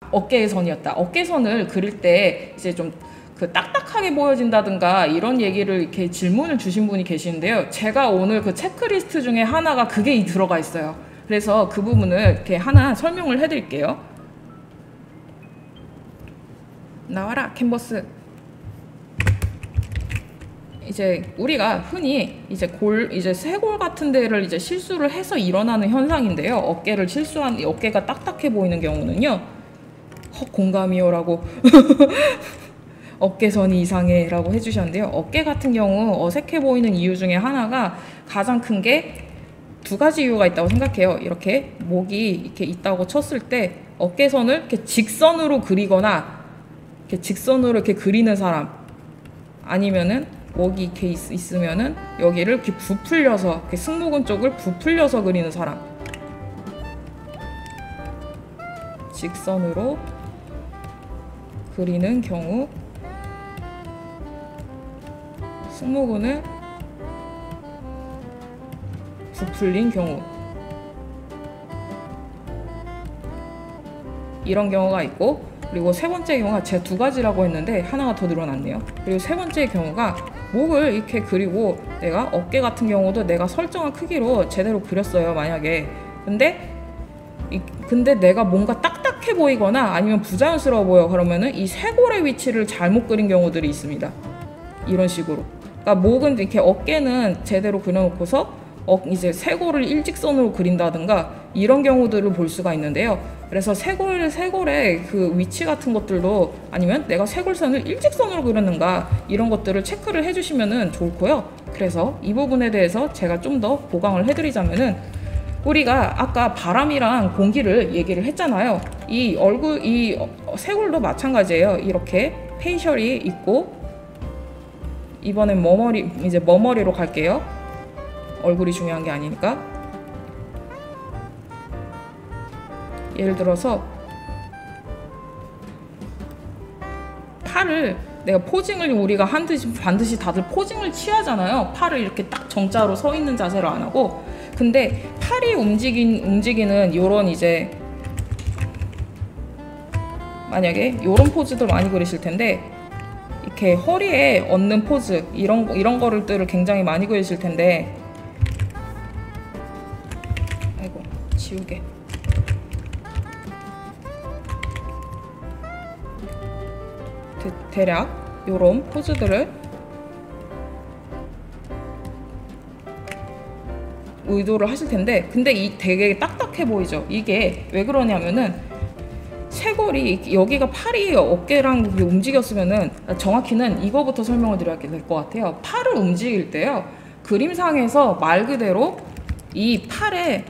어깨선이었다. 어깨선을 그릴 때 이제 좀 그 딱딱하게 보여진다든가 이런 얘기를 이렇게 질문을 주신 분이 계시는데요. 제가 오늘 그 체크리스트 중에 하나가 그게 들어가 있어요. 그래서 그 부분을 이렇게 하나 설명을 해드릴게요. 나와라 캔버스. 이제 우리가 흔히 이제 이제 쇄골 같은 데를 이제 실수를 해서 일어나는 현상인데요. 어깨가 딱딱해 보이는 경우는요. 공감이요라고 어깨선이 이상해 라고 해주셨는데요. 어깨 같은 경우 어색해 보이는 이유 중에 하나가 가장 큰 게 두 가지 이유가 있다고 생각해요. 이렇게 목이 이렇게 있다고 쳤을 때 어깨선을 이렇게 직선으로 그리거나 이렇게 직선으로 이렇게 그리는 사람, 아니면은 목이 이렇게 있으면은 여기를 이렇게 부풀려서 이렇게 승모근 쪽을 부풀려서 그리는 사람, 직선으로 그리는 경우, 승모근을 부풀린 경우, 이런 경우가 있고, 그리고 세 번째 경우가 제가 두 가지라고 했는데 하나가 더 늘어났네요. 그리고 세 번째 경우가 목을 이렇게 그리고 내가 어깨 같은 경우도 내가 설정한 크기로 제대로 그렸어요, 만약에. 근데 내가 뭔가 딱딱해 보이거나 아니면 부자연스러워 보여. 그러면은 이 쇄골의 위치를 잘못 그린 경우들이 있습니다. 이런 식으로. 그러니까 목은 이렇게, 어깨는 제대로 그려놓고서 이제 쇄골을 일직선으로 그린다든가 이런 경우들을 볼 수가 있는데요. 그래서 쇄골의 그 위치 같은 것들도, 아니면 내가 쇄골선을 일직선으로 그렸는가 이런 것들을 체크를 해주시면 좋고요. 그래서 이 부분에 대해서 제가 좀 더 보강을 해드리자면은, 우리가 아까 바람이랑 공기를 얘기를 했잖아요. 이 쇄골도 마찬가지예요. 이렇게 페이셜이 있고, 이번엔 머머리로 갈게요. 얼굴이 중요한 게 아니니까. 예를 들어서 팔을, 내가 포징을, 우리가 반드시 다들 포징을 취하잖아요. 팔을 이렇게 딱 정자로 서 있는 자세로 안 하고. 근데 팔이 움직이는 요런, 이제 만약에 요런 포즈들 많이 그리실 텐데, 이렇게 허리에 얹는 포즈, 이런 거를 굉장히 많이 그리실 텐데, 아이고 지우개. 대략 요런 포즈들을 의도를 하실 텐데, 근데 되게 딱딱해 보이죠? 이게 왜 그러냐면은, 쇄골이, 여기가 팔이 어깨랑 움직였으면은, 정확히는 이거부터 설명을 드려야 될 것 같아요. 팔을 움직일 때요, 그림상에서 말 그대로 이 팔의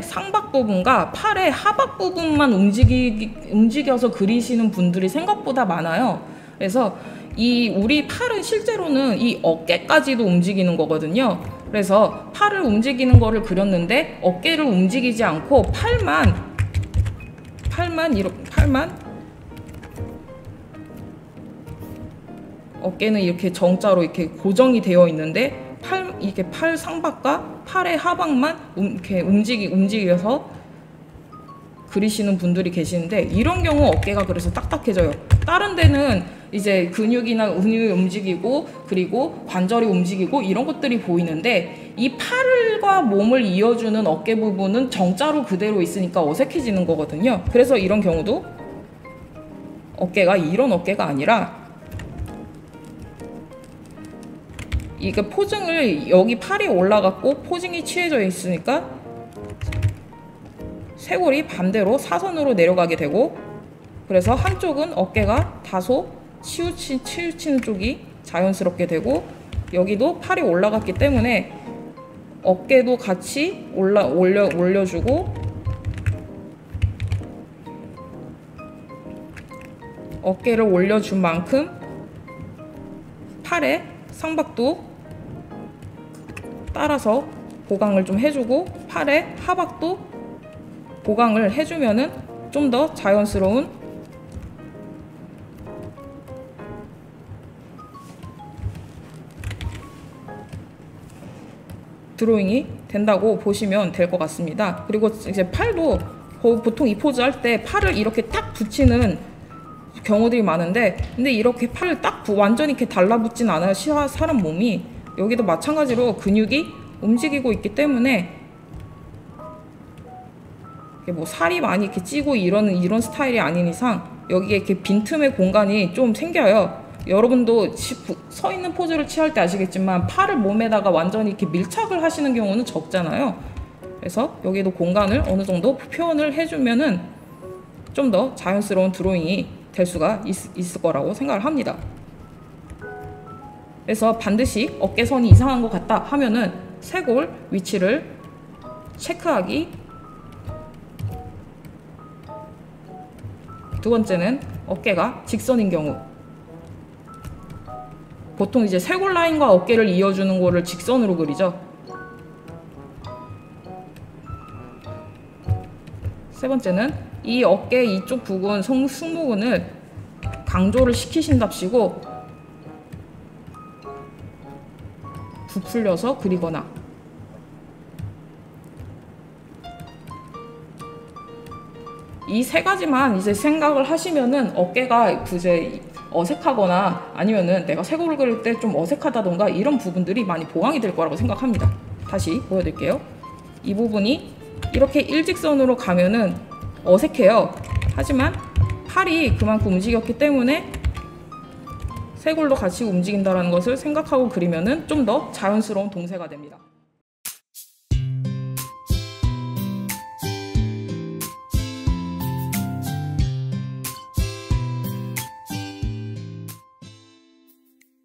상박 부분과 팔의 하박 부분만 움직여서 그리시는 분들이 생각보다 많아요. 그래서 우리 팔은 실제로는 이 어깨까지도 움직이는 거거든요. 그래서 팔을 움직이는 거를 그렸는데 어깨를 움직이지 않고 어깨는 이렇게 정자로 이렇게 고정이 되어 있는데, 이렇게 팔 상박과 팔의 하박만 이렇게 움직여서 그리시는 분들이 계시는데, 이런 경우 어깨가 그래서 딱딱해져요. 다른 데는 이제 근육이 움직이고, 그리고 관절이 움직이고 이런 것들이 보이는데, 이 팔과 몸을 이어주는 어깨 부분은 정자로 그대로 있으니까 어색해지는 거거든요. 그래서 이런 경우도 어깨가 이런 어깨가 아니라, 이게 포징을, 여기 팔이 올라갔고 포징이 취해져 있으니까 쇄골이 반대로 사선으로 내려가게 되고, 그래서 한쪽은 어깨가 다소 치우치는 쪽이 자연스럽게 되고, 여기도 팔이 올라갔기 때문에 어깨도 같이 올려주고, 어깨를 올려준 만큼 팔의 상박도 따라서 보강을 좀 해주고, 팔의 하박도 보강을 해주면은 좀 더 자연스러운 드로잉이 된다고 보시면 될 것 같습니다. 그리고 이제 팔도 보통 이 포즈 할 때 팔을 이렇게 딱 붙이는 경우들이 많은데, 근데 이렇게 팔을 딱 완전히 이렇게 달라붙진 않아요. 사람 몸이. 여기도 마찬가지로 근육이 움직이고 있기 때문에 뭐 살이 많이 이렇게 찌고 이런 스타일이 아닌 이상 여기에 이렇게 빈틈의 공간이 좀 생겨요. 여러분도 서 있는 포즈를 취할 때 아시겠지만 팔을 몸에다가 완전히 이렇게 밀착을 하시는 경우는 적잖아요. 그래서 여기도 공간을 어느 정도 표현을 해주면은 좀 더 자연스러운 드로잉이 될 수가 있을 거라고 생각을 합니다. 그래서 반드시 어깨선이 이상한 것 같다 하면은 쇄골 위치를 체크하기. 두 번째는 어깨가 직선인 경우. 보통 이제 쇄골 라인과 어깨를 이어주는 거를 직선으로 그리죠. 세 번째는 이 어깨 이쪽 부분, 승모근을 강조를 시키신답시고 부풀려서 그리거나, 이 세 가지만 이제 생각을 하시면은 어깨가 이제 어색하거나 아니면은 내가 쇄골을 그릴 때 좀 어색하다던가 이런 부분들이 많이 보완이 될 거라고 생각합니다. 다시 보여드릴게요. 이 부분이 이렇게 일직선으로 가면은 어색해요. 하지만 팔이 그만큼 움직였기 때문에 쇄골도 같이 움직인다는 것을 생각하고 그리면은 좀 더 자연스러운 동세가 됩니다.